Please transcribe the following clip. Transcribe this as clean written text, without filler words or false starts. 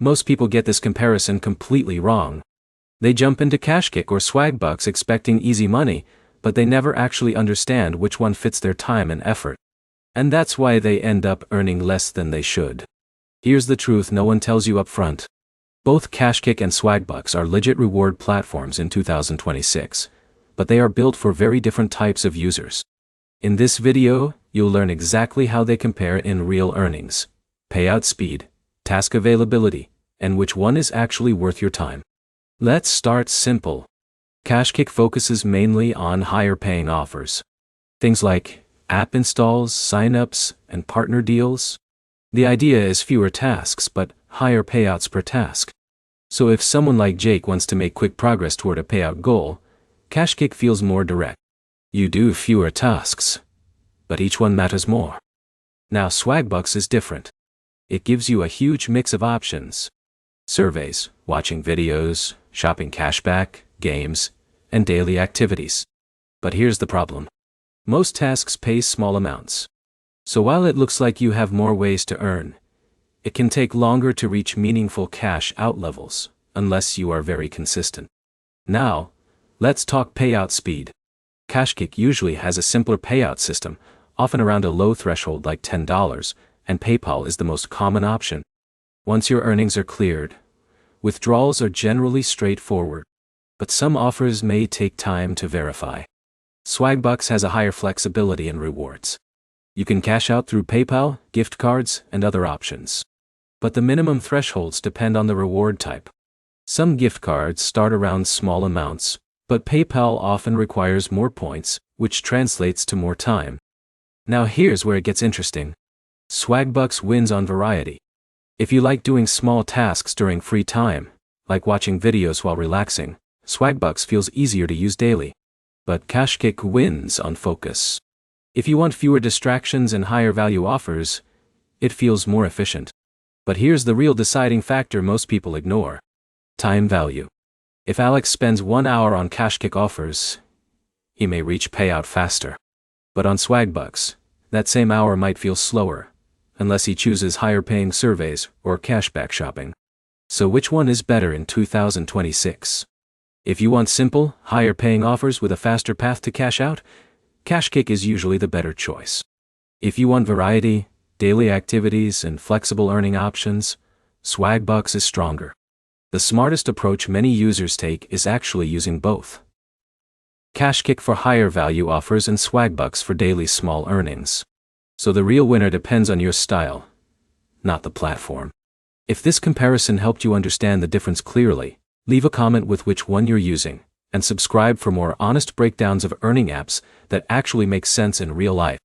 Most people get this comparison completely wrong. They jump into KashKick or Swagbucks expecting easy money, but they never actually understand which one fits their time and effort. And that's why they end up earning less than they should. Here's the truth no one tells you up front. Both KashKick and Swagbucks are legit reward platforms in 2026, but they are built for very different types of users. In this video, you'll learn exactly how they compare in real earnings, payout speed, task availability, and which one is actually worth your time. Let's start simple. KashKick focuses mainly on higher paying offers. Things like app installs, signups, and partner deals. The idea is fewer tasks but higher payouts per task. So if someone like Jake wants to make quick progress toward a payout goal, KashKick feels more direct. You do fewer tasks, but each one matters more. Now Swagbucks is different. It gives you a huge mix of options. Surveys, watching videos, shopping cashback, games, and daily activities. But here's the problem. Most tasks pay small amounts. So while it looks like you have more ways to earn, it can take longer to reach meaningful cash out levels, unless you are very consistent. Now, let's talk payout speed. KashKick usually has a simpler payout system, often around a low threshold like $10, and PayPal is the most common option. Once your earnings are cleared, withdrawals are generally straightforward, but some offers may take time to verify. Swagbucks has a higher flexibility in rewards. You can cash out through PayPal, gift cards, and other options. But the minimum thresholds depend on the reward type. Some gift cards start around small amounts, but PayPal often requires more points, which translates to more time. Now here's where it gets interesting. Swagbucks wins on variety. If you like doing small tasks during free time, like watching videos while relaxing, Swagbucks feels easier to use daily. But KashKick wins on focus. If you want fewer distractions and higher value offers, it feels more efficient. But here's the real deciding factor most people ignore. Time value. If Alex spends 1 hour on KashKick offers, he may reach payout faster. But on Swagbucks, that same hour might feel slower, unless he chooses higher paying surveys or cashback shopping. So which one is better in 2026? If you want simple, higher paying offers with a faster path to cash out, KashKick is usually the better choice. If you want variety, daily activities, and flexible earning options, Swagbucks is stronger. The smartest approach many users take is actually using both. KashKick for higher value offers and Swagbucks for daily small earnings. So the real winner depends on your style, not the platform. If this comparison helped you understand the difference clearly, leave a comment with which one you're using, and subscribe for more honest breakdowns of earning apps that actually make sense in real life.